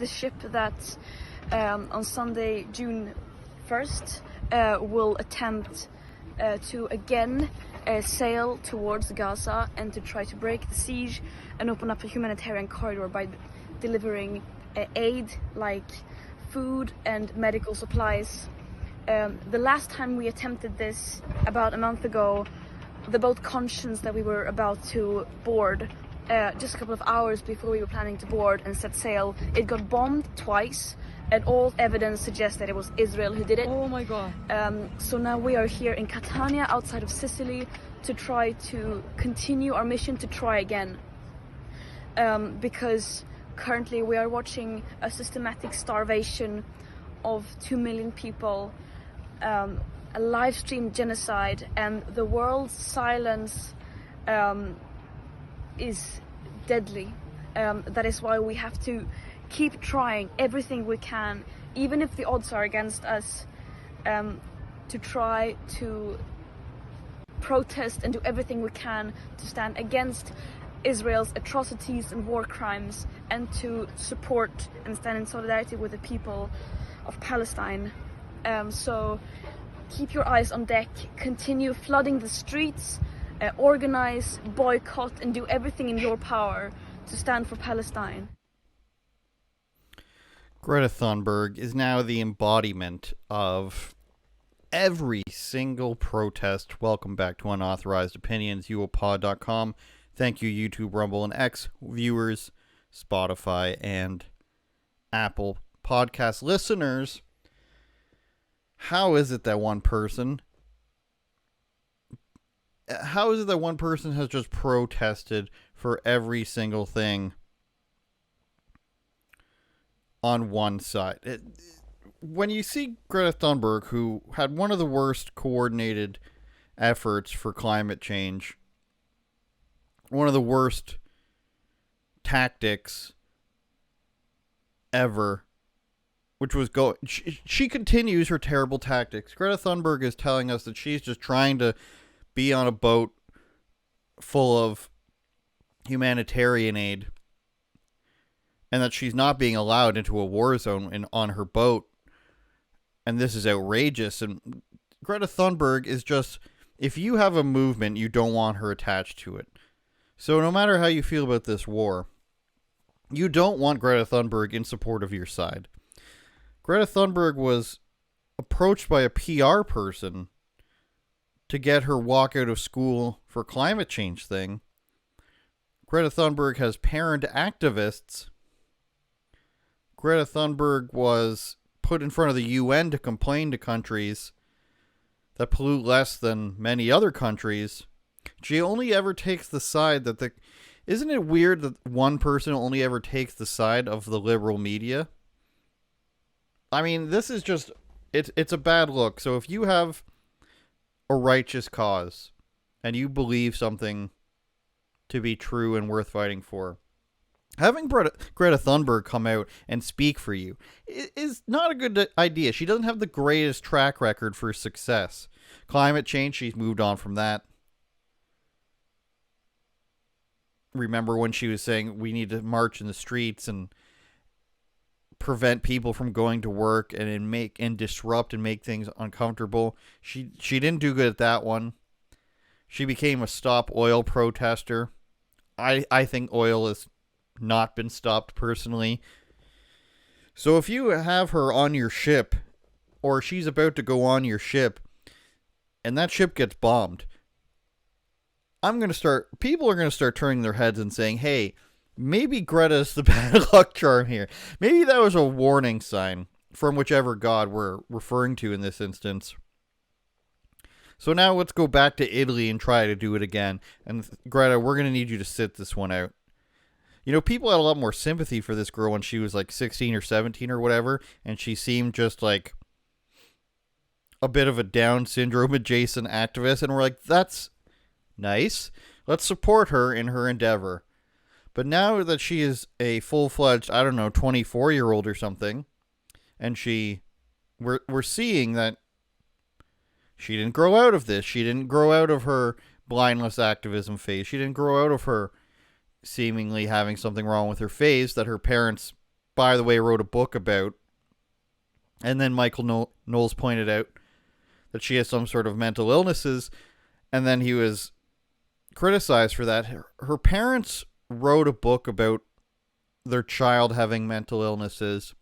the ship that on Sunday, June 1st, will attempt to again sail towards Gaza and to try to break the siege and open up a humanitarian corridor by delivering aid like food and medical supplies. The last time we attempted this, about a month ago, the boat Conscience that we were about to board, just a couple of hours before we were planning to board and set sail, it got bombed twice, and all evidence suggests that it was Israel who did it. Oh my god. So now we are here in Catania, outside of Sicily, to try to continue our mission to try again. Because currently we are watching a systematic starvation of 2 million people, a live stream genocide, and the world's silence is deadly. That is why we have to keep trying everything we can, even if the odds are against us, to try to protest and do everything we can to stand against Israel's atrocities and war crimes, and to support and stand in solidarity with the people of Palestine. So keep your eyes on deck, continue flooding the streets, organize, boycott, and do everything in your power to stand for Palestine. Greta Thunberg is now the embodiment of every single protest. Welcome back to Unauthorized Opinions, UOPod.com. Thank you, YouTube, Rumble, and X viewers, Spotify, and Apple podcast listeners. How is it that one person has just protested for every single thing on one side? When you see Greta Thunberg, who had one of the worst coordinated efforts for climate change, one of the worst tactics ever, which was she continues her terrible tactics. Greta Thunberg is telling us that she's just trying to be on a boat full of humanitarian aid, and that she's not being allowed into a war zone on her boat. And this is outrageous. And Greta Thunberg is just, if you have a movement, you don't want her attached to it. So no matter how you feel about this war, you don't want Greta Thunberg in support of your side. Greta Thunberg was approached by a PR person to get her walk out of school for climate change thing. Greta Thunberg has parent activists. Greta Thunberg was put in front of the UN to complain to countries that pollute less than many other countries. She only ever takes the side that Isn't it weird that one person only ever takes the side of the liberal media? I mean, this is just, it's a bad look. So if you have a righteous cause and you believe something to be true and worth fighting for, having Greta Thunberg come out and speak for you is not a good idea. She doesn't have the greatest track record for success. Climate change, she's moved on from that. Remember when she was saying we need to march in the streets and prevent people from going to work and disrupt and make things uncomfortable? She didn't do good at that one. She became a stop oil protester. I think oil has not been stopped personally. So if you have her on your ship, or she's about to go on your ship, and that ship gets bombed, people are going to start turning their heads and saying, hey, maybe Greta's the bad luck charm here. Maybe that was a warning sign from whichever god we're referring to in this instance. So now let's go back to Italy and try to do it again. And Greta, we're going to need you to sit this one out. You know, people had a lot more sympathy for this girl when she was like 16 or 17 or whatever, and she seemed just like a bit of a Down syndrome adjacent activist, and we're like, that's nice. Let's support her in her endeavor. But now that she is a full-fledged, 24-year-old or something, and we're seeing that she didn't grow out of this. She didn't grow out of her blindless activism phase. She didn't grow out of her seemingly having something wrong with her phase that her parents by the way, wrote a book about. And then Michael Knowles pointed out that she has some sort of mental illnesses, and then he was criticized for that. Her parents wrote a book about their child having mental illnesses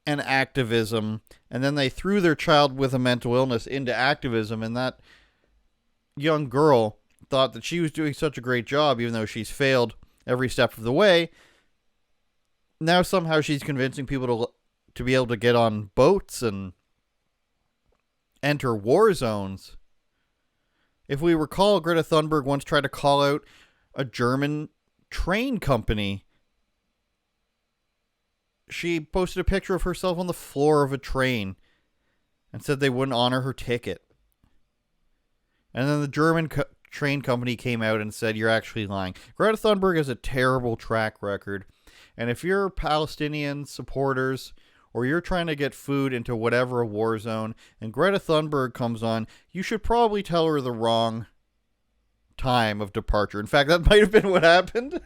and activism, and then they threw their child with a mental illness into activism, and that young girl thought that she was doing such a great job, even though she's failed every step of the way. Now somehow she's convincing people to be able to get on boats and enter war zones. If we recall, Greta Thunberg once tried to call out a German train company. She posted a picture of herself on the floor of a train and said they wouldn't honor her ticket. And then the German train company came out and said, you're actually lying. Greta Thunberg has a terrible track record. And if you're Palestinian supporters or you're trying to get food into whatever war zone and Greta Thunberg comes on, you should probably tell her the wrong time of departure. In fact, that might have been what happened.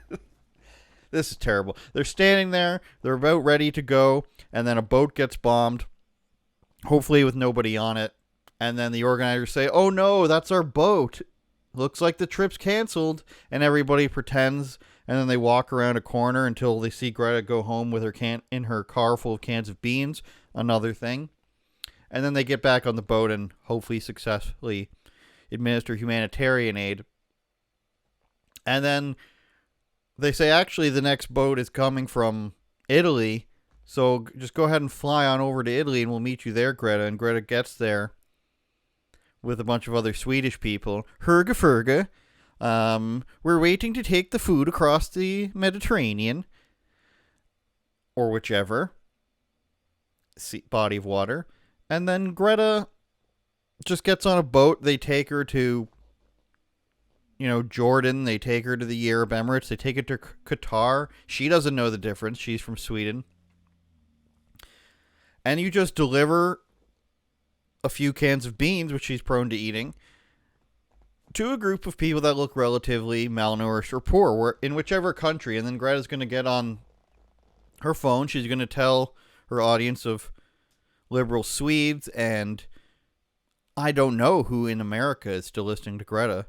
This is terrible. They're standing there. They're about ready to go. And then a boat gets bombed, hopefully with nobody on it. And then the organizers say, oh no, that's our boat. Looks like the trip's canceled. And everybody pretends. And then they walk around a corner until they see Greta go home with her in her car full of cans of beans. Another thing. And then they get back on the boat and hopefully successfully administer humanitarian aid. And then they say, actually, the next boat is coming from Italy. So just go ahead and fly on over to Italy and we'll meet you there, Greta. And Greta gets there with a bunch of other Swedish people. Herga Ferga. We're waiting to take the food across the Mediterranean. Or whichever body of water. And then Greta just gets on a boat. They take her to, Jordan. They take her to the Arab Emirates. They take her to Qatar. She doesn't know the difference. She's from Sweden. And you just deliver a few cans of beans, which she's prone to eating, to a group of people that look relatively malnourished or poor, in whichever country. And then Greta's going to get on her phone. She's going to tell her audience of liberal Swedes and I don't know who in America is still listening to Greta.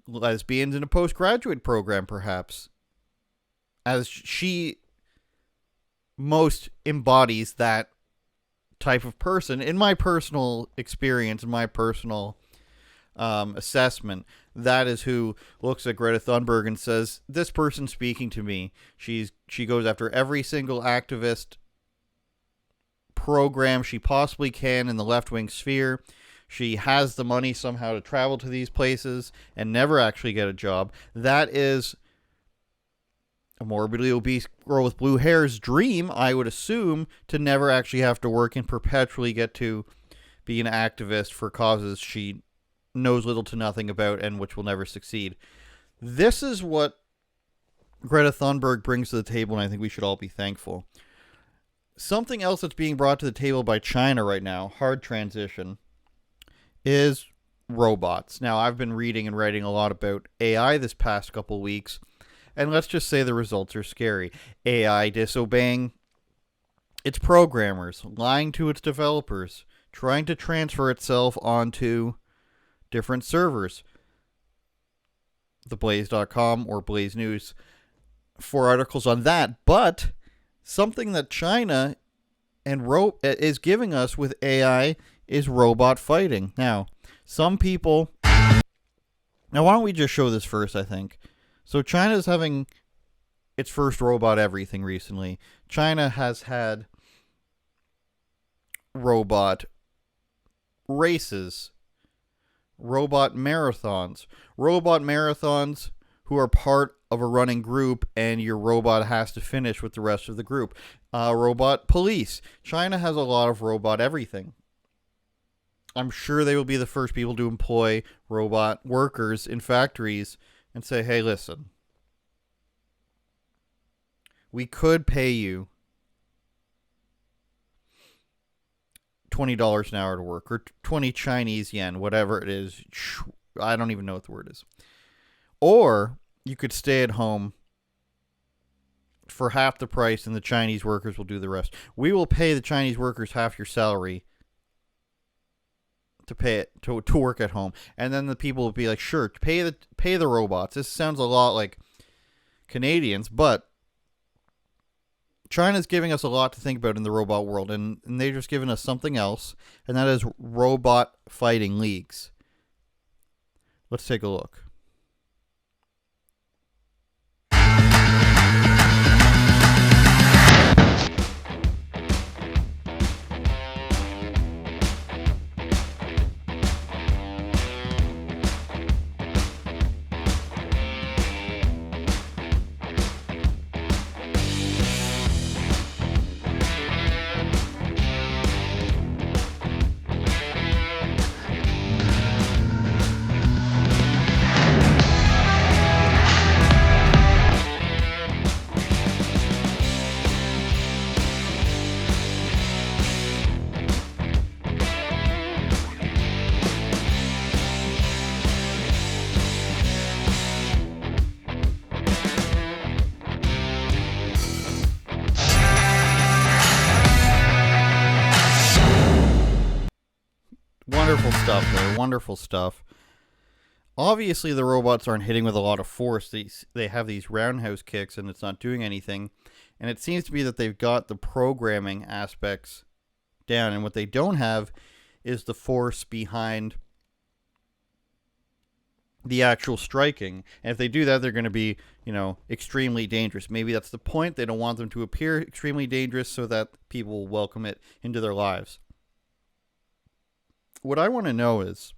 Lesbians in a postgraduate program, perhaps. As she most embodies that type of person. In my personal experience, in my personal assessment, that is who looks at Greta Thunberg and says, this person's speaking to me. She goes after every single activist program she possibly can in the left-wing sphere. She has the money somehow to travel to these places and never actually get a job. That is a morbidly obese girl with blue hair's dream, I would assume, to never actually have to work and perpetually get to be an activist for causes she knows little to nothing about and which will never succeed. This is what Greta Thunberg brings to the table, and I think we should all be thankful. Something else that's being brought to the table by China right now, hard transition, is robots. Now, I've been reading and writing a lot about AI this past couple weeks, and let's just say the results are scary. AI disobeying its programmers, lying to its developers, trying to transfer itself onto different servers. TheBlaze.com or Blaze News, 4 articles on that. But something that China is giving us with AI is robot fighting. Now, some people... Now, why don't we just show this first, I think. So China's having its first robot everything recently. China has had robot races, robot marathons who are part of a running group, and your robot has to finish with the rest of the group. Robot police. China has a lot of robot everything. I'm sure they will be the first people to employ robot workers in factories and say, hey, listen, we could pay you $20 an hour to work, or 20 Chinese yen, whatever it is. I don't even know what the word is. Or you could stay at home for half the price and the Chinese workers will do the rest. We will pay the Chinese workers half your salary to pay it to work at home. And then the people will be like, sure, pay the robots. This sounds a lot like Canadians, but China's giving us a lot to think about in the robot world, and they've just given us something else, and that is robot fighting leagues. Let's take a look. Wonderful stuff there. Wonderful stuff. Obviously, the robots aren't hitting with a lot of force. They have these roundhouse kicks, and it's not doing anything. And it seems to be that they've got the programming aspects down. And what they don't have is the force behind the actual striking. And if they do that, they're going to be, extremely dangerous. Maybe that's the point. They don't want them to appear extremely dangerous so that people will welcome it into their lives. What I want to know is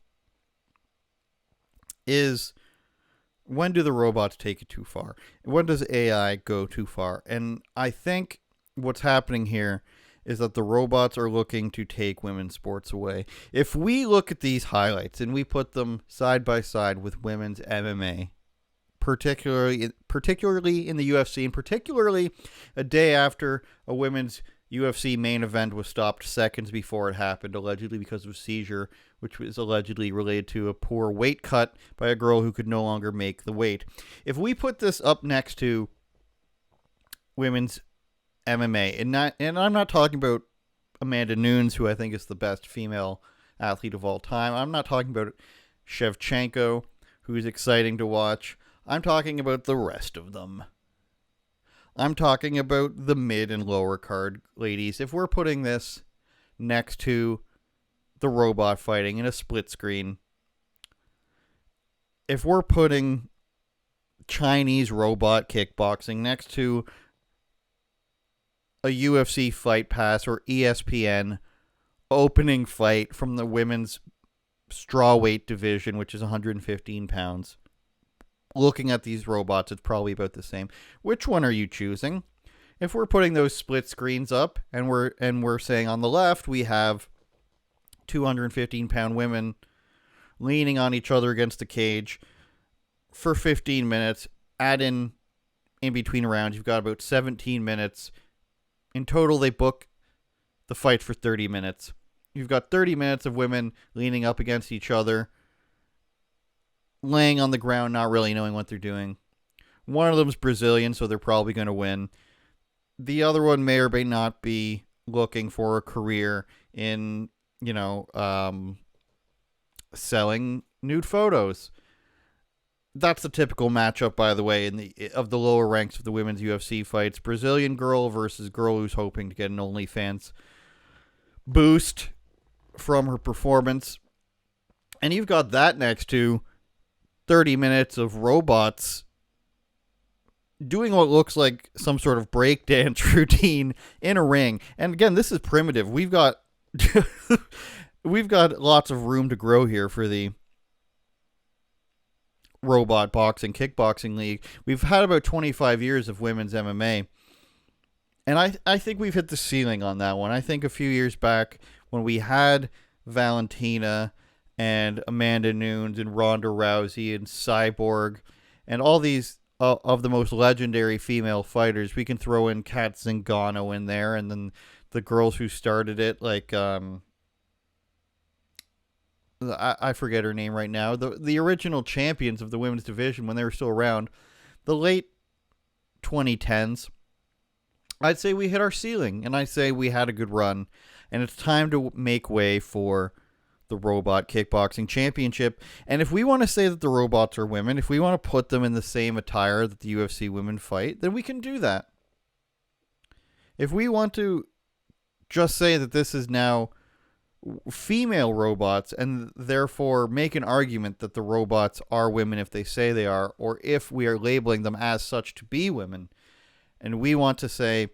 when do the robots take it too far? When does AI go too far? And I think what's happening here is that the robots are looking to take women's sports away. If we look at these highlights and we put them side by side with women's MMA, particularly in the UFC, and particularly a day after a women's UFC main event was stopped seconds before it happened, allegedly because of a seizure, which was allegedly related to a poor weight cut by a girl who could no longer make the weight. If we put this up next to women's MMA, and I'm not talking about Amanda Nunes, who I think is the best female athlete of all time. I'm not talking about Shevchenko, who's exciting to watch. I'm talking about the rest of them. I'm talking about the mid and lower card ladies. If we're putting this next to the robot fighting in a split screen, if we're putting Chinese robot kickboxing next to a UFC Fight Pass or ESPN opening fight from the women's strawweight division, which is 115 pounds, looking at these robots, it's probably about the same. Which one are you choosing? If we're putting those split screens up and we're saying on the left we have 215-pound women leaning on each other against the cage for 15 minutes, add in between rounds, you've got about 17 minutes. In total, they book the fight for 30 minutes. You've got 30 minutes of women leaning up against each other, laying on the ground, not really knowing what they're doing. One of them's Brazilian, so they're probably going to win. The other one may or may not be looking for a career in, selling nude photos. That's the typical matchup, by the way, of the lower ranks of the women's UFC fights. Brazilian girl versus girl who's hoping to get an OnlyFans boost from her performance. And you've got that next to 30 minutes of robots doing what looks like some sort of breakdance routine in a ring. And again, this is primitive. We've got lots of room to grow here for the robot boxing, kickboxing league. We've had about 25 years of women's MMA. And I think we've hit the ceiling on that one. I think a few years back when we had Valentina and Amanda Nunes and Ronda Rousey and Cyborg and all these of the most legendary female fighters, we can throw in Kat Zingano in there, and then the girls who started it, like I forget her name right now, the original champions of the women's division when they were still around. the late 2010s, I'd say we hit our ceiling, and I'd say we had a good run, and it's time to make way for the Robot Kickboxing Championship. And if we want to say that the robots are women, if we want to put them in the same attire that the UFC women fight, then we can do that. If we want to just say that this is now female robots and therefore make an argument that the robots are women if they say they are, or if we are labeling them as such to be women, and we want to say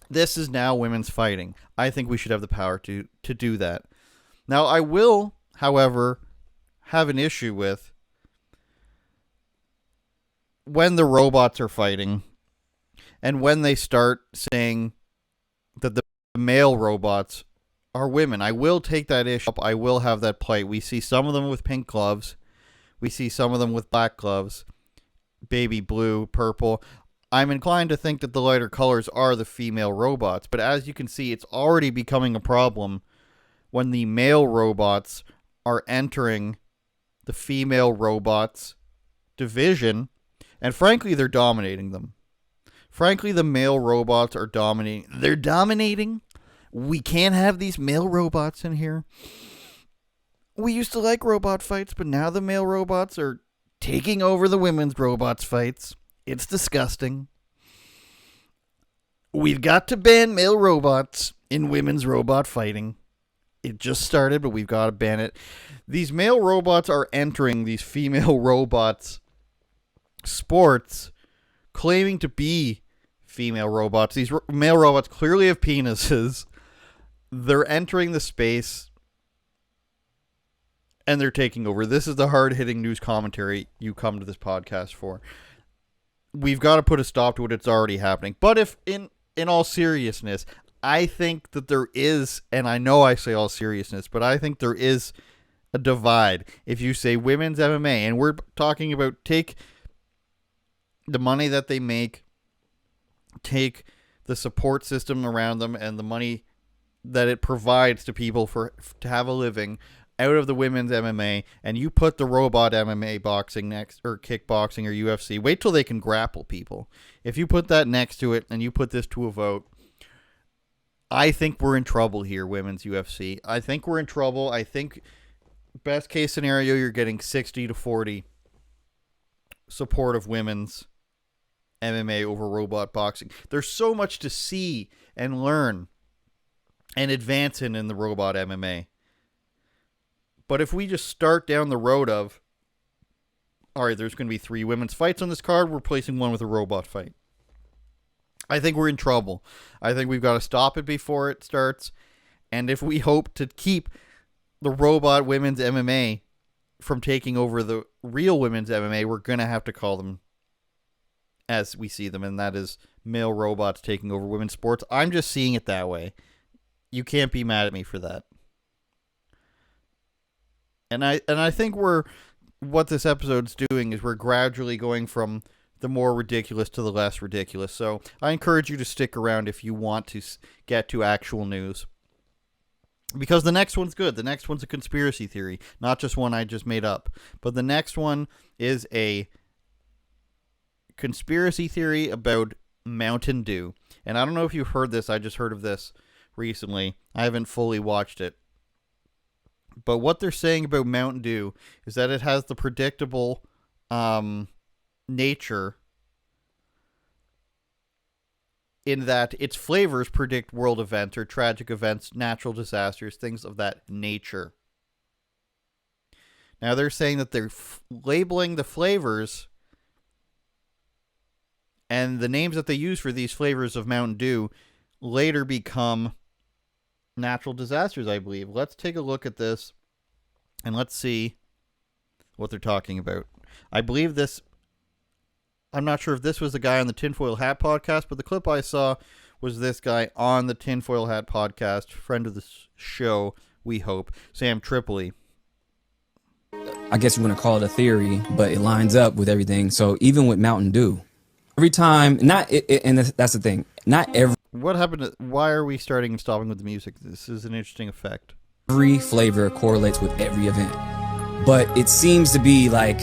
this is now women's fighting, I think we should have the power to do that. Now, I will, however, have an issue with when the robots are fighting and when they start saying that the male robots are women. I will take that issue up. I will have that plight. We see some of them with pink gloves. We see some of them with black gloves. Baby blue, purple. I'm inclined to think that the lighter colors are the female robots. But as you can see, it's already becoming a problem when the male robots are entering the female robots division. And frankly, they're dominating them. Frankly, the male robots are dominating. They're dominating. We can't have these male robots in here. We used to like robot fights, but now the male robots are taking over the women's robots fights. It's disgusting. We've got to ban male robots in women's robot fighting. It just started, but we've got to ban it. These male robots are entering these female robots sports, claiming to be female robots. These male robots clearly have penises. They're entering the space, and they're taking over. This is the hard-hitting news commentary you come to this podcast for. We've got to put a stop to it. It's already happening. But if, in all seriousness, I think that there is, and I know I say all seriousness, but I think there is a divide. If you say women's MMA, and we're talking about take the money that they make, take the support system around them, and the money that it provides to people to have a living out of the women's MMA, and you put the robot MMA boxing next, or kickboxing or UFC, wait till they can grapple people. If you put that next to it and you put this to a vote, I think we're in trouble here, women's UFC. I think we're in trouble. I think best case scenario, you're getting 60 to 40 support of women's MMA over robot boxing. There's so much to see and learn and advance in the robot MMA. But if we just start down the road of, all right, there's going to be 3 women's fights on this card, we're placing one with a robot fight, I think we're in trouble. I think we've got to stop it before it starts. And if we hope to keep the robot women's MMA from taking over the real women's MMA, we're going to have to call them as we see them, and that is male robots taking over women's sports. I'm just seeing it that way. You can't be mad at me for that. And I think what this episode's doing is we're gradually going from the more ridiculous to the less ridiculous. So I encourage you to stick around if you want to get to actual news. Because the next one's good. The next one's a conspiracy theory, not just one I just made up. But the next one is a conspiracy theory about Mountain Dew. And I don't know if you've heard this. I just heard of this recently. I haven't fully watched it. But what they're saying about Mountain Dew is that it has the predictable nature in that its flavors predict world events or tragic events, natural disasters, things of that nature. Now they're saying that they're labeling the flavors and the names that they use for these flavors of Mountain Dew later become natural disasters, I believe. Let's take a look at this and let's see what they're talking about. I believe this, I'm not sure if this was the guy on the Tinfoil Hat podcast, but the clip I saw was this guy on the Tinfoil Hat podcast, friend of the show, we hope, Sam Tripoli. I guess you want to call it a theory, but it lines up with everything. So even with Mountain Dew, every time, and that's the thing, not every. What happened? Why are we starting and stopping with the music? This is an interesting effect. Every flavor correlates with every event, but it seems to be like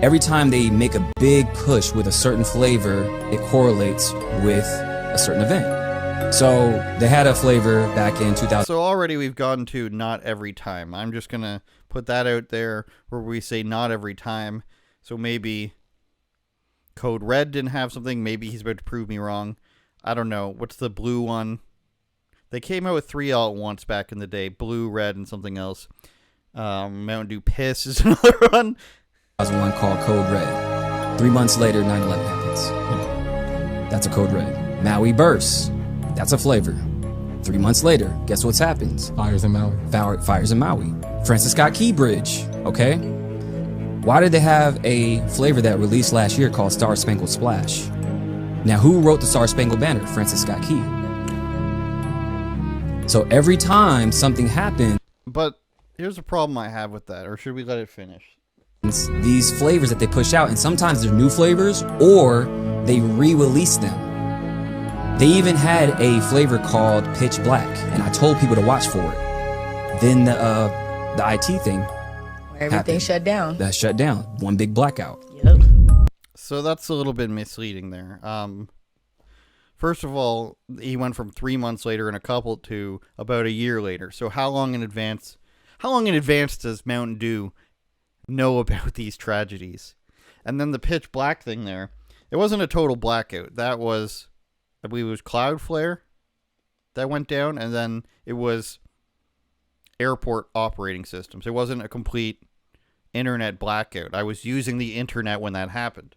every time they make a big push with a certain flavor, it correlates with a certain event. So they had a flavor back in 2000. So already we've gotten to not every time. I'm just going to put that out there where we say not every time. So maybe Code Red didn't have something. Maybe he's about to prove me wrong. I don't know. What's the blue one? They came out with 3 all at once back in the day. Blue, red, and something else. Mountain Dew Piss is another one. 2001 called Code Red. 3 months later, 9/11 happens. That's a Code Red. Maui Burst. That's a flavor. 3 months later, guess what's happens? Fires in Maui. Fires in Maui. Francis Scott Key Bridge. Okay? Why did they have a flavor that released last year called Star Spangled Splash? Now, who wrote the Star Spangled Banner? Francis Scott Key. So every time something happens... But here's a problem I have with that. Or should we let it finish? These flavors that they push out, and sometimes they're new flavors, or they re-release them. They even had a flavor called Pitch Black, and I told people to watch for it. Then the IT thing Everything shut down. That shut down. One big blackout. Yep. So that's a little bit misleading there. First of all, he went from 3 months later in a couple to about a year later. So how long in advance does Mountain Dew know about these tragedies? And then the Pitch Black thing there, it wasn't a total blackout. That was, I believe it was Cloudflare that went down, and then it was airport operating systems. It wasn't a complete internet blackout. I was using the internet when that happened.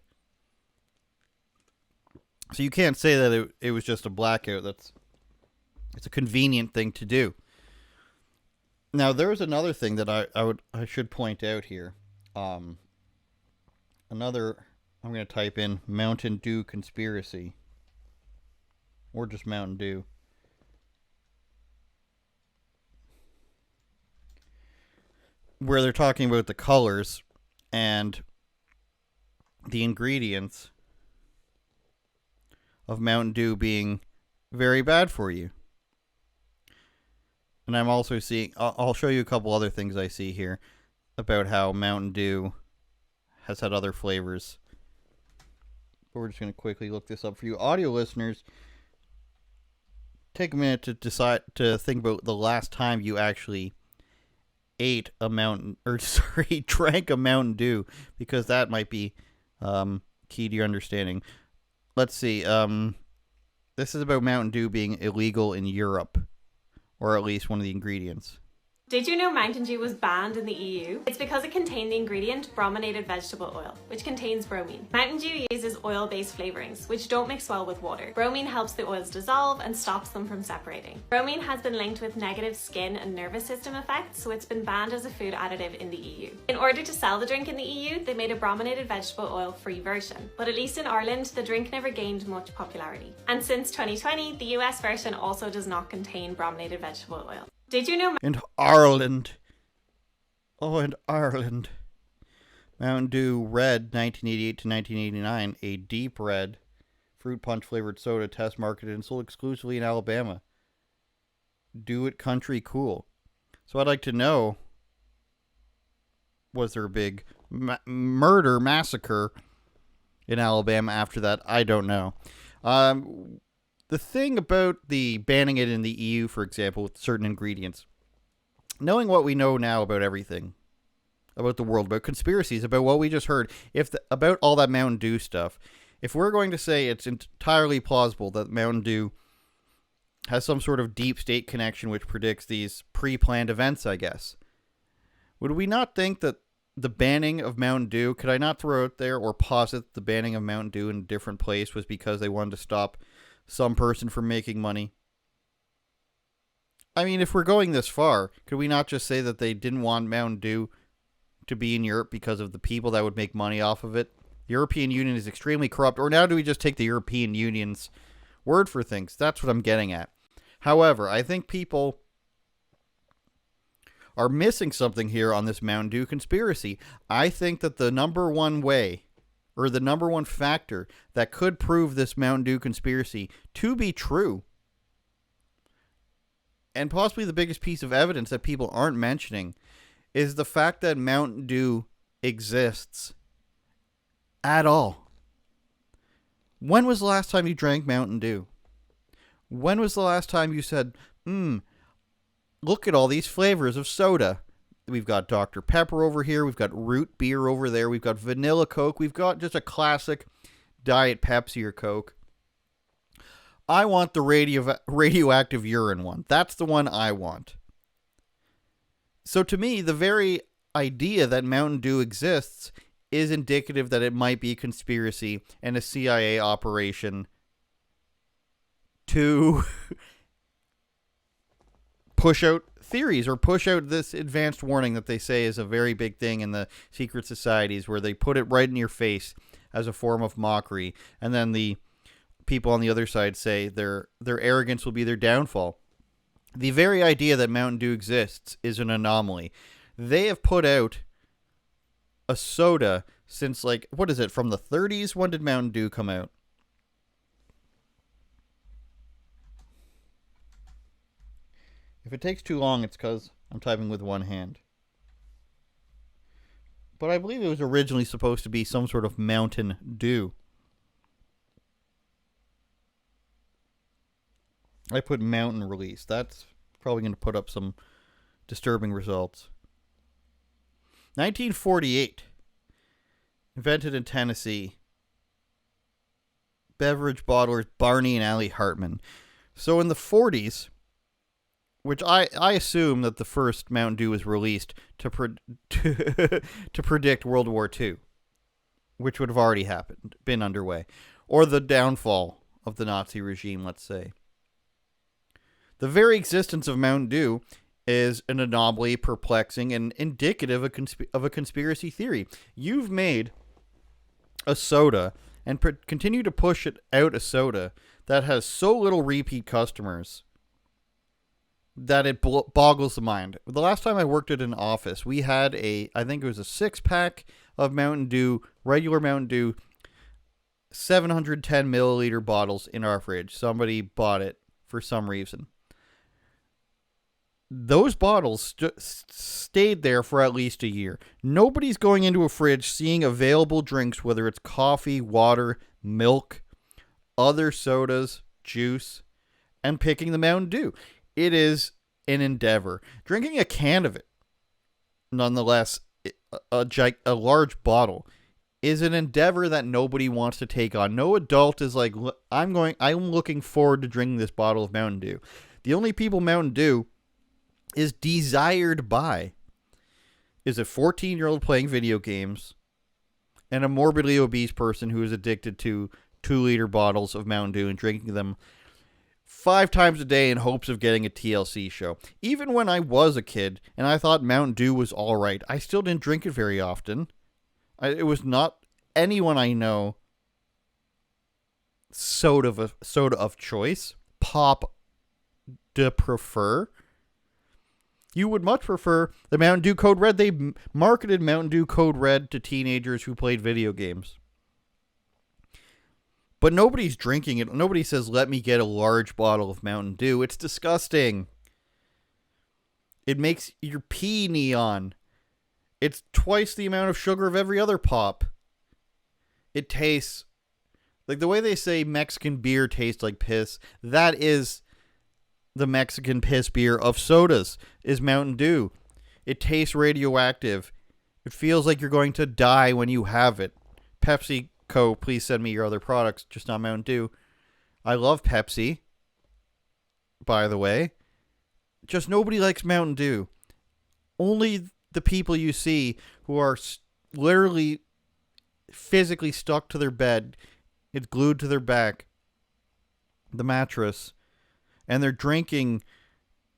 So you can't say that it was just a blackout. It's a convenient thing to do. Now there's another thing that I should point out here. I'm going to type in Mountain Dew conspiracy, or just Mountain Dew. Where they're talking about the colors and the ingredients of Mountain Dew being very bad for you. And I'm also seeing, I'll show you a couple other things I see here about how Mountain Dew has had other flavors. But we're just going to quickly look this up for you. Audio listeners, take a minute to decide to think about the last time you actually drank a Mountain Dew, because that might be key to your understanding. Let's see. This is about Mountain Dew being illegal in Europe, or at least one of the ingredients. Did you know Mountain Dew was banned in the EU? It's because it contained the ingredient brominated vegetable oil, which contains bromine. Mountain Dew uses oil-based flavorings, which don't mix well with water. Bromine helps the oils dissolve and stops them from separating. Bromine has been linked with negative skin and nervous system effects, so it's been banned as a food additive in the EU. In order to sell the drink in the EU, they made a brominated vegetable oil-free version, but at least in Ireland, the drink never gained much popularity. And since 2020, the US version also does not contain brominated vegetable oil. Did you know... And Ireland. Oh, and Ireland. Mountain Dew Red, 1988 to 1989, a deep red fruit punch flavored soda test marketed and sold exclusively in Alabama. Do it country cool. So I'd like to know, was there a big murder massacre in Alabama after that? I don't know. The thing about the banning it in the EU, for example, with certain ingredients, knowing what we know now about everything, about the world, about conspiracies, about what we just heard, about all that Mountain Dew stuff, if we're going to say it's entirely plausible that Mountain Dew has some sort of deep state connection which predicts these pre-planned events, I guess, would we not think that the banning of Mountain Dew, could I not throw out there or posit the banning of Mountain Dew in a different place was because they wanted to stop some person from making money? I mean, if we're going this far, could we not just say that they didn't want Mountain Dew to be in Europe because of the people that would make money off of it? The European Union is extremely corrupt. Or now do we just take the European Union's word for things? That's what I'm getting at. However, I think people are missing something here on this Mountain Dew conspiracy. I think that the number one way, or the number one factor that could prove this Mountain Dew conspiracy to be true, and possibly the biggest piece of evidence that people aren't mentioning, is the fact that Mountain Dew exists at all. When was the last time you drank Mountain Dew? When was the last time you said, look at all these flavors of soda? We've got Dr. Pepper over here. We've got root beer over there. We've got vanilla Coke. We've got just a classic Diet Pepsi or Coke. I want the radioactive urine one. That's the one I want. So to me, the very idea that Mountain Dew exists is indicative that it might be a conspiracy and a CIA operation to push out theories or push out this advanced warning that they say is a very big thing in the secret societies, where they put it right in your face as a form of mockery, and then the people on the other side say their arrogance will be their downfall. The very idea that Mountain Dew exists is an anomaly. They have put out a soda since, like, what is it, from the 30s? When did Mountain Dew come out? If it takes too long, it's because I'm typing with one hand. But I believe it was originally supposed to be some sort of Mountain Dew. I put Mountain release. That's probably going to put up some disturbing results. 1948. Invented in Tennessee. Beverage bottlers Barney and Allie Hartman. So in the 40s, which I assume that the first Mountain Dew was released to predict World War II, which would have already happened, been underway, or the downfall of the Nazi regime, let's say. The very existence of Mountain Dew is an anomaly, perplexing, and indicative of a conspiracy theory. You've made a soda and continue to push it out, a soda that has so little repeat customers that it boggles the mind. The last time I worked at an office, we had I think it was a 6-pack of Mountain Dew, regular Mountain Dew, 710 milliliter bottles in our fridge. Somebody bought it for some reason. Those bottles stayed there for at least a year. Nobody's going into a fridge seeing available drinks, whether it's coffee, water, milk, other sodas, juice, and picking the Mountain Dew. It is an endeavor. Drinking a can of it, nonetheless, a large bottle, is an endeavor that nobody wants to take on. No adult is like, I'm looking forward to drinking this bottle of Mountain Dew. The only people Mountain Dew is desired by is a 14-year-old playing video games and a morbidly obese person who is addicted to 2-liter bottles of Mountain Dew and drinking them 5 times a day in hopes of getting a TLC show. Even when I was a kid and I thought Mountain Dew was all right, I still didn't drink it very often. It was not anyone I know soda of choice. Pop de prefer. You would much prefer the Mountain Dew Code Red. They marketed Mountain Dew Code Red to teenagers who played video games. But nobody's drinking it. Nobody says, let me get a large bottle of Mountain Dew. It's disgusting. It makes your pee neon. It's twice the amount of sugar of every other pop. It tastes like the way they say Mexican beer tastes like piss. That is the Mexican piss beer of sodas, is Mountain Dew. It tastes radioactive. It feels like you're going to die when you have it. Pepsi Co., please send me your other products, just not Mountain Dew. I love Pepsi, by the way. Just nobody likes Mountain Dew. Only the people you see who are literally physically stuck to their bed, it's glued to their back, the mattress, and they're drinking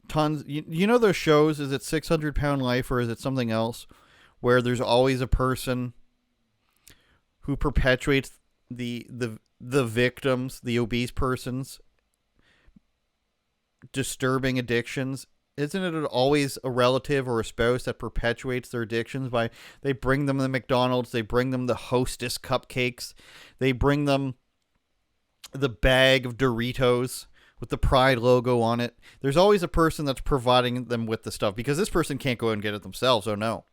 tons. You know those shows, is it 600 Pound Life or is it something else, where there's always a person who perpetuates the victims, the obese person's disturbing addictions? Isn't it always a relative or a spouse that perpetuates their addictions by, they bring them the McDonald's, they bring them the Hostess cupcakes, they bring them the bag of Doritos with the Pride logo on it. There's always a person that's providing them with the stuff, because this person can't go and get it themselves. Oh no.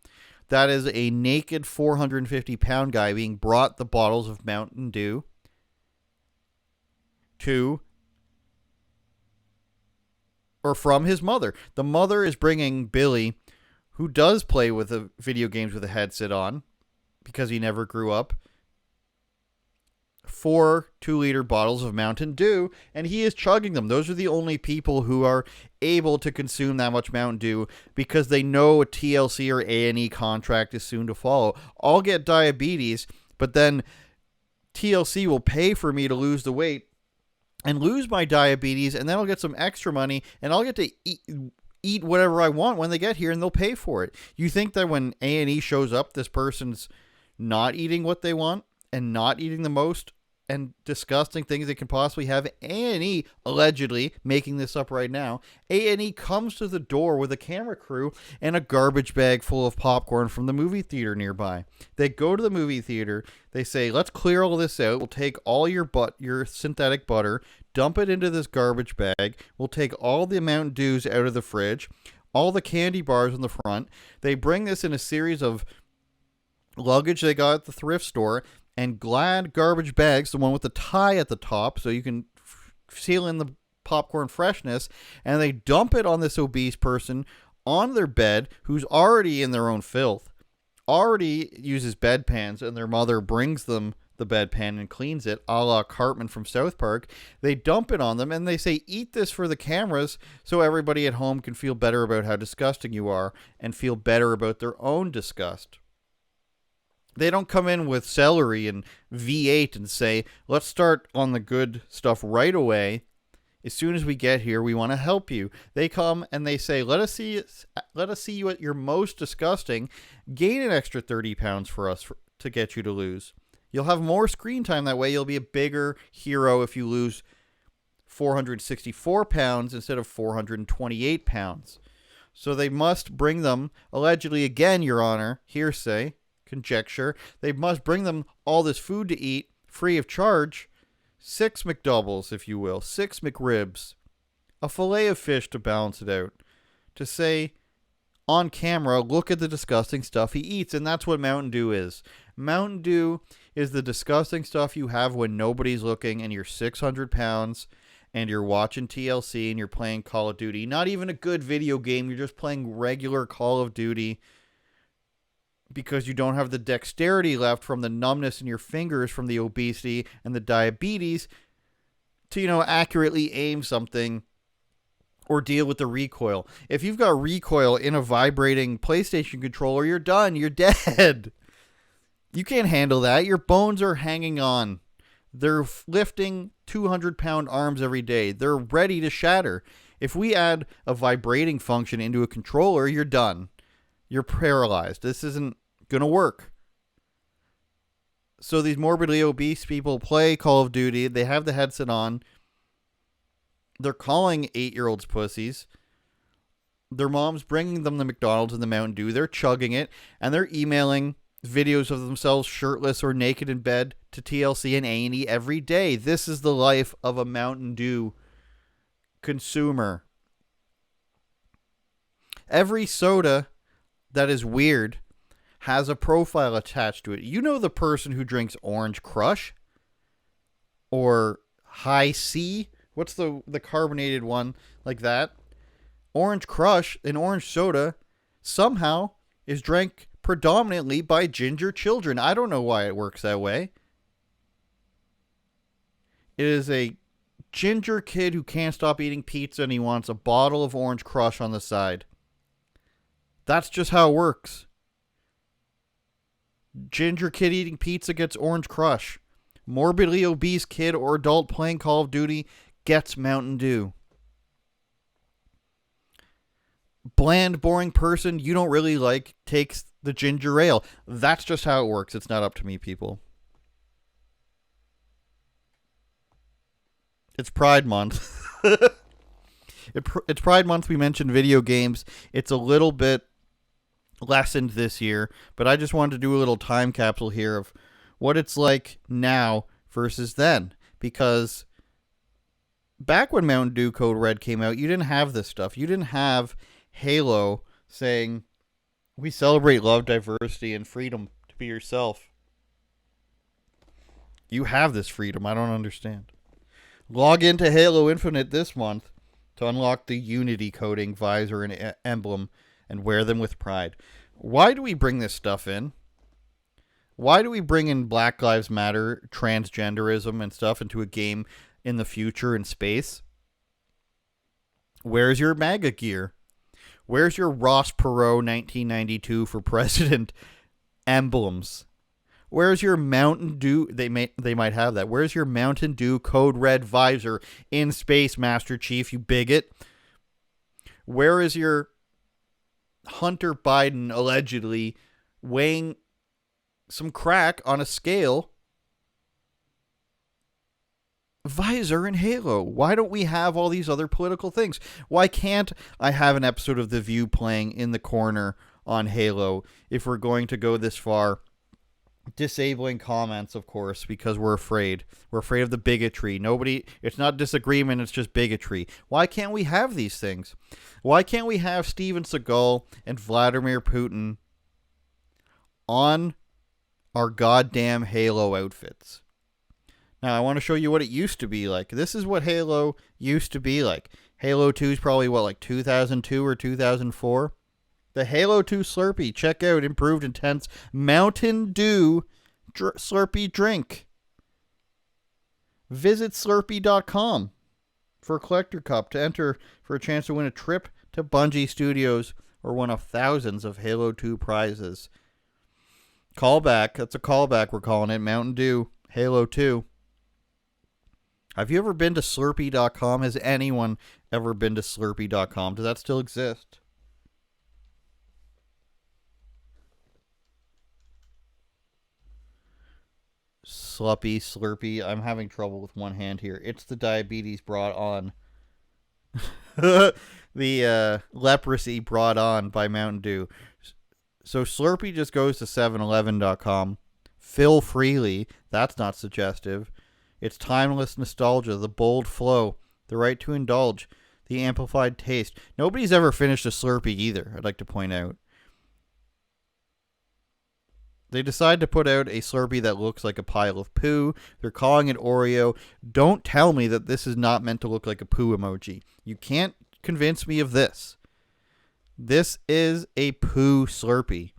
That is a naked 450-pound guy being brought the bottles of Mountain Dew to or from his mother. The mother is bringing Billy, who does play with the video games with a headset on because he never grew up, 4 2-liter bottles of Mountain Dew, and he is chugging them. Those are the only people who are able to consume that much Mountain Dew because they know a TLC or A&E contract is soon to follow. I'll get diabetes, but then TLC will pay for me to lose the weight and lose my diabetes, and then I'll get some extra money, and I'll get to eat whatever I want when they get here, and they'll pay for it. You think that when A&E shows up, this person's not eating what they want and not eating the most and disgusting things they can possibly have? A&E, allegedly, making this up right now, A&E comes to the door with a camera crew and a garbage bag full of popcorn from the movie theater nearby. They go to the movie theater, they say, let's clear all this out, we'll take all your synthetic butter, dump it into this garbage bag, we'll take all the Mountain Dews out of the fridge, all the candy bars in the front. They bring this in a series of luggage they got at the thrift store, and Glad garbage bags, the one with the tie at the top, so you can seal in the popcorn freshness, and they dump it on this obese person on their bed who's already in their own filth, already uses bedpans, and their mother brings them the bedpan and cleans it, a la Cartman from South Park. They dump it on them, and they say, eat this for the cameras so everybody at home can feel better about how disgusting you are and feel better about their own disgust. They don't come in with celery and V8 and say, let's start on the good stuff right away. As soon as we get here, we want to help you. They come and they say, let us see you at your most disgusting. Gain an extra 30 pounds for us to get you to lose. You'll have more screen time that way. You'll be a bigger hero if you lose 464 pounds instead of 428 pounds. So they must bring them, allegedly again, Your Honor, hearsay, conjecture, they must bring them all this food to eat free of charge. 6 McDoubles, if you will, 6 McRibs, a fillet of fish to balance it out, to say on camera, look at the disgusting stuff he eats. And that's what Mountain Dew is. Mountain Dew is the disgusting stuff you have when nobody's looking and you're 600 pounds and you're watching TLC and you're playing Call of Duty. Not even a good video game, you're just playing regular Call of Duty because you don't have the dexterity left from the numbness in your fingers from the obesity and the diabetes to, accurately aim something or deal with the recoil. If you've got recoil in a vibrating PlayStation controller, you're done. You're dead. You can't handle that. Your bones are hanging on. They're lifting 200-pound arms every day. They're ready to shatter. If we add a vibrating function into a controller, you're done. You're paralyzed. This isn't going to work. So these morbidly obese people play Call of Duty. They have the headset on. They're calling 8-year-olds pussies. Their mom's bringing them the McDonald's and the Mountain Dew. They're chugging it. And they're emailing videos of themselves shirtless or naked in bed to TLC and A&E every day. This is the life of a Mountain Dew consumer. Every soda that is weird has a profile attached to it. You know the person who drinks Orange Crush or High C? What's the carbonated one like that? Orange Crush, an orange soda, somehow is drank predominantly by ginger children. I don't know why it works that way. It is a ginger kid who can't stop eating pizza and he wants a bottle of Orange Crush on the side. That's just how it works. Ginger kid eating pizza gets Orange Crush. Morbidly obese kid or adult playing Call of Duty gets Mountain Dew. Bland, boring person you don't really like takes the ginger ale. That's just how it works. It's not up to me, people. It's Pride Month. It's Pride Month. We mentioned video games. It's a little bit lessened this year, but I just wanted to do a little time capsule here of what it's like now versus then, because back when Mountain Dew Code Red came out, you didn't have this stuff. You didn't have Halo saying We celebrate love, diversity, and freedom to be yourself. You have this freedom. I don't understand. Log into Halo Infinite this month to unlock the Unity coding, visor, and emblem and wear them with pride. Why do we bring this stuff in? Why do we bring in Black Lives Matter, transgenderism, and stuff into a game in the future in space? Where's your MAGA gear? Where's your Ross Perot 1992 for president emblems? Where's your Mountain Dew? They might have that. Where's your Mountain Dew Code Red visor in space, Master Chief, you bigot? Where is your Hunter Biden allegedly weighing some crack on a scale visor in Halo? Why don't we have all these other political things? Why can't I have an episode of The View playing in the corner on Halo if we're going to go this far? Disabling comments, of course, because we're afraid. We're afraid of the bigotry. It's not disagreement, it's just bigotry. Why can't we have these things? Why can't we have Steven Seagal and Vladimir Putin on our goddamn Halo outfits? Now, I want to show you what it used to be like. This is what Halo used to be like. Halo 2 is probably, like 2002 or 2004? The Halo 2 Slurpee. Check out improved intense Mountain Dew Slurpee drink. Visit Slurpee.com for a collector cup to enter for a chance to win a trip to Bungie Studios or one of thousands of Halo 2 prizes. Callback. That's a callback we're calling it. Mountain Dew Halo 2. Have you ever been to Slurpee.com? Has anyone ever been to Slurpee.com? Does that still exist? Slurpee. I'm having trouble with one hand here. It's the diabetes brought on. The leprosy brought on by Mountain Dew. So Slurpee just goes to 711.com. Fill freely. That's not suggestive. It's timeless nostalgia, the bold flow, the right to indulge, the amplified taste. Nobody's ever finished a Slurpee either, I'd like to point out. They decide to put out a Slurpee that looks like a pile of poo. They're calling it Oreo. Don't tell me that this is not meant to look like a poo emoji. You can't convince me of this. This is a poo Slurpee.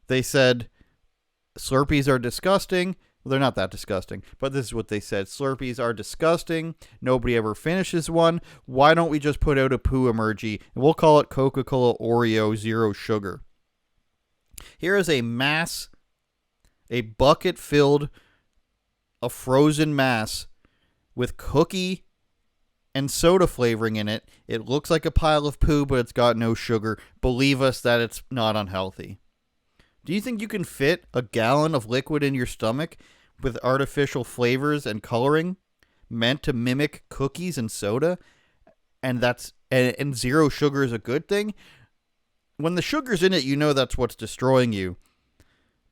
They said Slurpees are disgusting. Well, they're not that disgusting, but this is what they said. Slurpees are disgusting. Nobody ever finishes one. Why don't we just put out a poo emoji and we'll call it Coca-Cola Oreo Zero Sugar? Here is a bucket filled, a frozen mass with cookie and soda flavoring in it. It looks like a pile of poo, but it's got no sugar. Believe us that it's not unhealthy. Do you think you can fit a gallon of liquid in your stomach with artificial flavors and coloring meant to mimic cookies and soda? And zero sugar is a good thing? When the sugar's in it, you know that's what's destroying you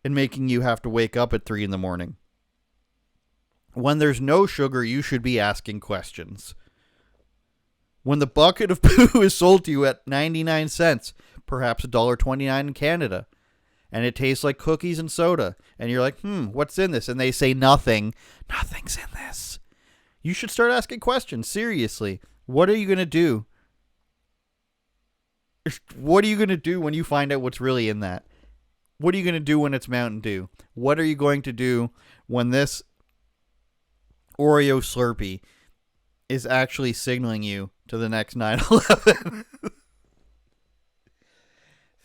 and making you have to wake up at 3 a.m. When there's no sugar, you should be asking questions. When the bucket of poo is sold to you at 99 cents, perhaps $1.29 in Canada, and it tastes like cookies and soda, and you're like, what's in this? And they say nothing. Nothing's in this. You should start asking questions. Seriously. What are you going to do? What are you going to do when you find out what's really in that? What are you going to do when it's Mountain Dew? What are you going to do when this Oreo Slurpee is actually signaling you to the next 9/11?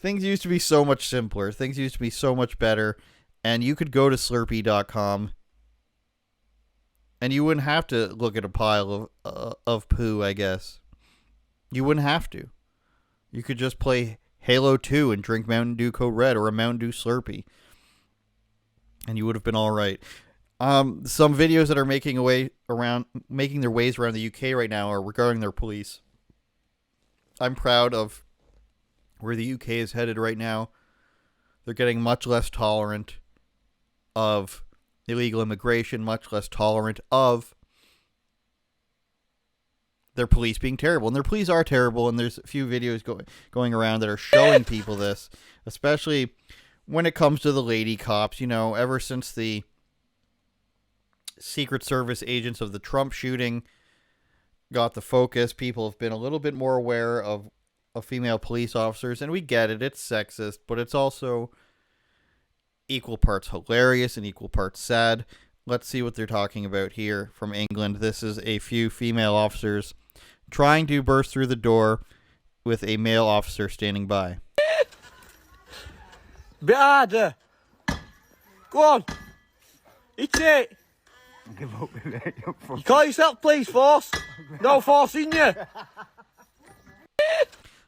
Things used to be so much simpler. Things used to be so much better. And you could go to Slurpee.com and you wouldn't have to look at a pile of poo, I guess. You wouldn't have to. You could just play Halo 2 and drink Mountain Dew Code Red or a Mountain Dew Slurpee. And you would have been all right. Some videos that are making their ways around the UK right now are regarding their police. I'm proud of where the UK is headed right now. They're getting much less tolerant of illegal immigration, much less tolerant of their police being terrible. And their police are terrible, and there's a few videos going around that are showing people this, especially when it comes to the lady cops. You know, ever since the Secret Service agents of the Trump shooting got the focus, people have been a little bit more aware of female police officers, and we get it, it's sexist, but it's also equal parts hilarious and equal parts sad. Let's see what they're talking about here from England. This is a few female officers trying to burst through the door with a male officer standing by. Bit harder. Go on. Hit it. Give up with it. You call yourself police force? No force in you.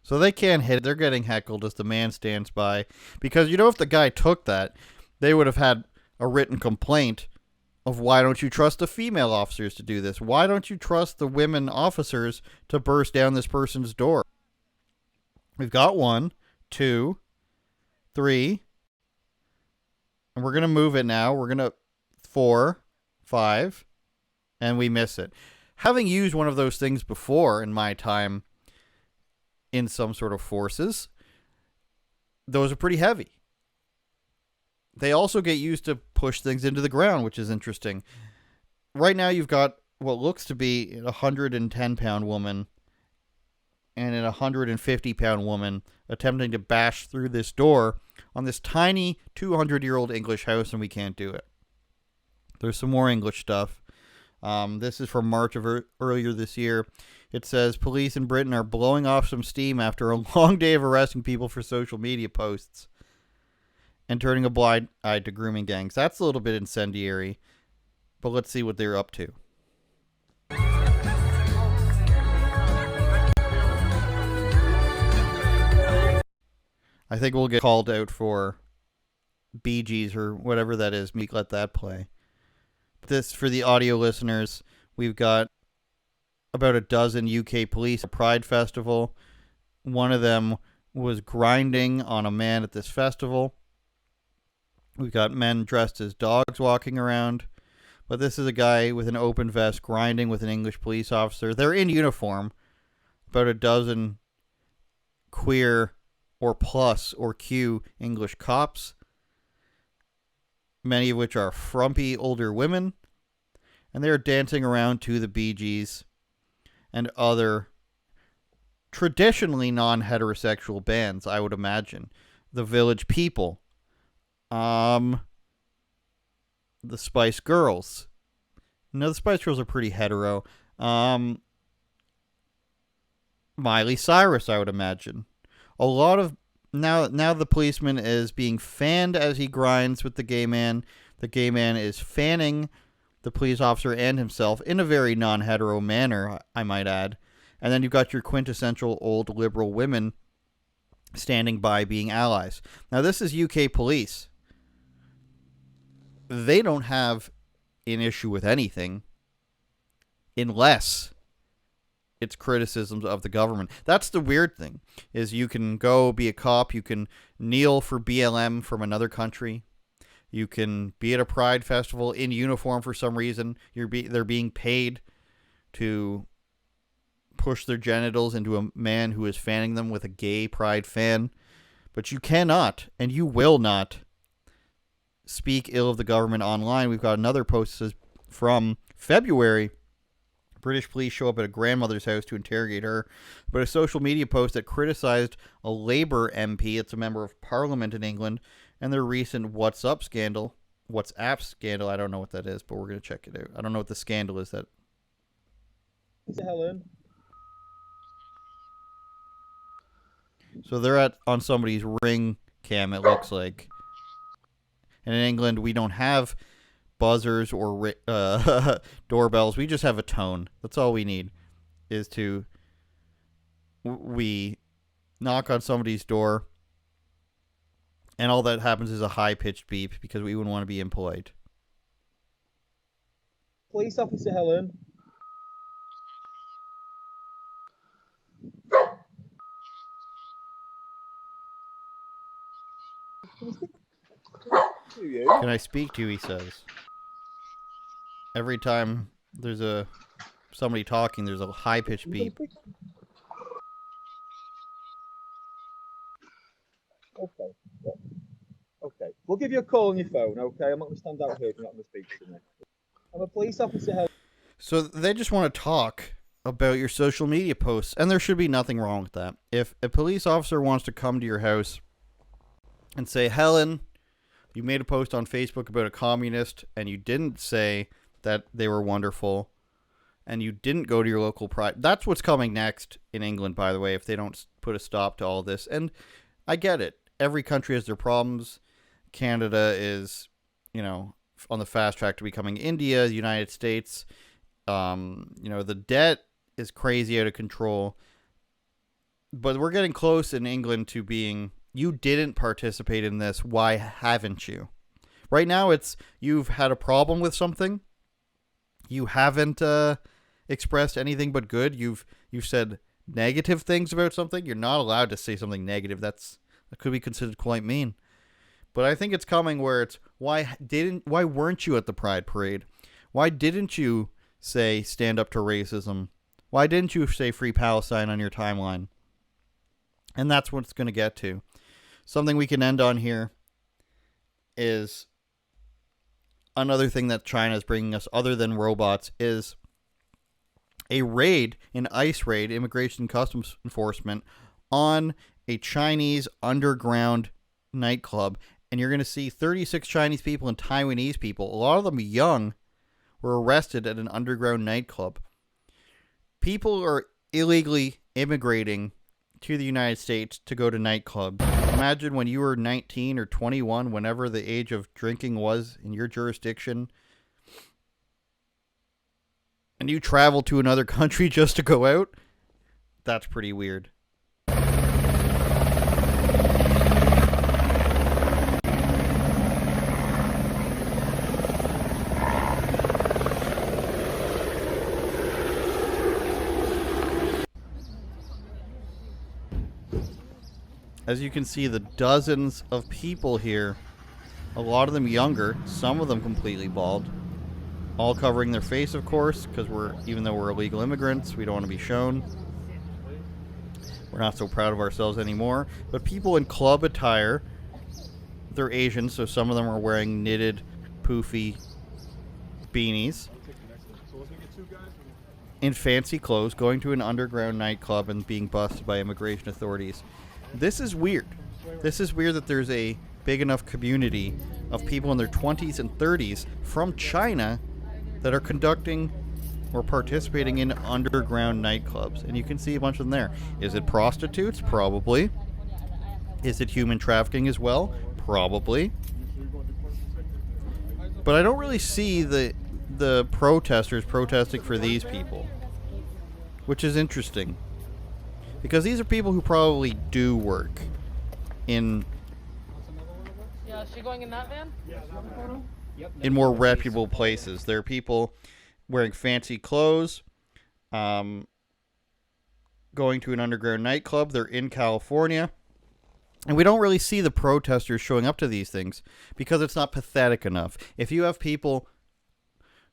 So they can't hit it. They're getting heckled as the man stands by. Because, you know, if the guy took that, they would have had a written complaint of why don't you trust the female officers to do this? Why don't you trust the women officers to burst down this person's door? We've got 1, 2, 3. And we're going to move it now. We're going to 4, 5. And we miss it. Having used one of those things before in my time in some sort of forces, those are pretty heavy. They also get used to push things into the ground, which is interesting. Right now you've got what looks to be a 110-pound woman and a 150-pound woman attempting to bash through this door on this tiny 200-year-old English house, and we can't do it. There's some more English stuff. This is from March of earlier this year. It says, police in Britain are blowing off some steam after a long day of arresting people for social media posts and turning a blind eye to grooming gangs. That's a little bit incendiary, but let's see what they're up to. I think we'll get called out for Bee Gees or whatever that is. Let that play. This, for the audio listeners, we've got about a dozen UK police at Pride Festival. One of them was grinding on a man at this festival. We've got men dressed as dogs walking around. But this is a guy with an open vest grinding with an English police officer. They're in uniform. About a dozen queer or plus or Q English cops, many of which are frumpy older women, and they're dancing around to the Bee Gees and other traditionally non-heterosexual bands, I would imagine. The Village People, the Spice Girls. No, the Spice Girls are pretty hetero. Miley Cyrus, I would imagine. A lot of now the policeman is being fanned as he grinds with the gay man. The gay man is fanning the police officer and himself in a very non-hetero manner, I might add. And then you've got your quintessential old liberal women standing by being allies. Now, this is UK police. They don't have an issue with anything unless it's criticisms of the government. That's the weird thing, is you can go be a cop, you can kneel for BLM from another country, you can be at a Pride festival in uniform for some reason, they're being paid to push their genitals into a man who is fanning them with a gay Pride fan, but you cannot, and you will not, speak ill of the government online. We've got another post that says from February, British police show up at a grandmother's house to interrogate her, but a social media post that criticized a Labour MP, it's a member of Parliament in England, and their recent WhatsApp scandal, I don't know what that is, but we're going to check it out. I don't know what the scandal is that... Helen. So they're on somebody's Ring cam, it looks like. And in England, we don't have buzzers or doorbells. We just have a tone. That's all we need, is to... we knock on somebody's door, and all that happens is a high-pitched beep because we wouldn't want to be impolite. Police officer Helen. Can I speak to you, he says. Every time there's a somebody talking, there's a high-pitched beep. Okay. Okay. We'll give you a call on your phone, okay? I'm not going to stand out here if you're not going to speak to me. I'm a police officer. So they just want to talk about your social media posts, and there should be nothing wrong with that. If a police officer wants to come to your house and say, Helen, you made a post on Facebook about a communist, and you didn't say that they were wonderful, and you didn't go to your local pride. That's what's coming next in England, by the way, if they don't put a stop to all this. And I get it. Every country has their problems. Canada is, on the fast track to becoming India, the United States. The debt is crazy out of control. But we're getting close in England to being, you didn't participate in this. Why haven't you? Right now, it's you've had a problem with something. You haven't expressed anything but good. You've said negative things about something. You're not allowed to say something negative. That could be considered quite mean. But I think it's coming where it's why weren't you at the Pride Parade? Why didn't you say stand up to racism? Why didn't you say free Palestine on your timeline? And that's what it's going to get to. Something we can end on here is another thing that China is bringing us other than robots is a raid, an ICE raid, Immigration and Customs Enforcement, on a Chinese underground nightclub. And you're going to see 36 Chinese people and Taiwanese people, a lot of them young, were arrested at an underground nightclub. People are illegally immigrating to the United States to go to nightclubs. Imagine when you were 19 or 21, whenever the age of drinking was in your jurisdiction, and you travel to another country just to go out. That's pretty weird. As you can see, the dozens of people here, a lot of them younger, some of them completely bald, all covering their face, of course, because even though we're illegal immigrants, we don't want to be shown. We're not so proud of ourselves anymore. But people in club attire, they're Asian, so some of them are wearing knitted, poofy beanies, in fancy clothes, going to an underground nightclub and being busted by immigration authorities. This is weird. This is weird that there's a big enough community of people in their 20s and 30s from China that are conducting or participating in underground nightclubs. And you can see a bunch of them there. Is it prostitutes? Probably. Is it human trafficking as well? Probably. But I don't really see the protesters protesting for these people, which is interesting. Because these are people who probably do work in... Yeah, is she going in that van? In more reputable places. There are people wearing fancy clothes, going to an underground nightclub. They're in California. And we don't really see the protesters showing up to these things because it's not pathetic enough. If you have people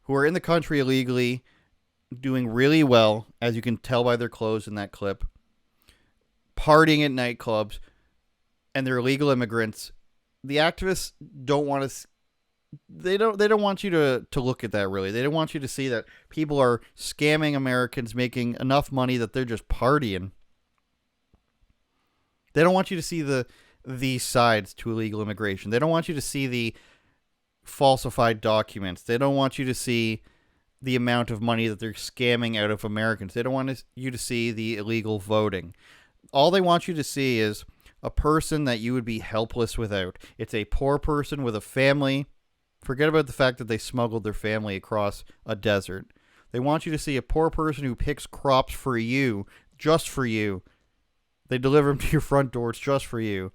who are in the country illegally doing really well, as you can tell by their clothes in that clip, partying at nightclubs, and they're illegal immigrants, the activists don't want to... They don't want you to look at that, really. They don't want you to see that people are scamming Americans, making enough money that they're just partying. They don't want you to see these sides to illegal immigration. They don't want you to see the falsified documents. They don't want you to see the amount of money that they're scamming out of Americans. They don't want you to see the illegal voting. All they want you to see is a person that you would be helpless without. It's a poor person with a family. Forget about the fact that they smuggled their family across a desert. They want you to see a poor person who picks crops for you, just for you. They deliver them to your front doors just for you.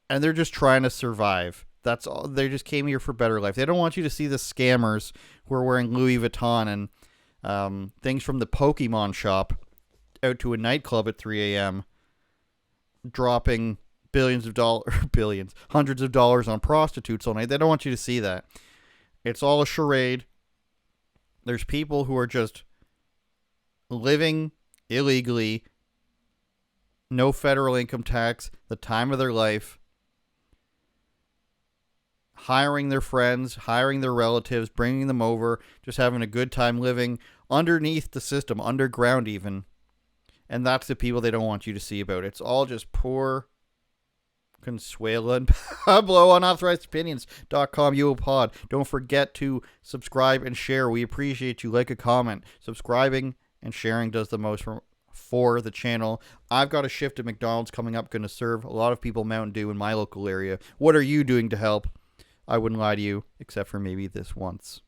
And they're just trying to survive. That's all. They just came here for better life. They don't want you to see the scammers who are wearing Louis Vuitton and things from the Pokemon shop out to a nightclub at 3 a.m. dropping hundreds of dollars on prostitutes all night. They don't want you to see that. It's all a charade. There's people who are just living illegally, no federal income tax, the time of their life, hiring their friends, hiring their relatives, bringing them over, just having a good time living underneath the system, underground even. And that's the people they don't want you to see about. It's all just poor Consuela and Pablo. UnAuthorizedOpinions.com, UOPod. Don't forget to subscribe and share. We appreciate you. Like a comment. Subscribing and sharing does the most for the channel. I've got a shift at McDonald's coming up. Going to serve a lot of people Mountain Dew in my local area. What are you doing to help? I wouldn't lie to you, except for maybe this once.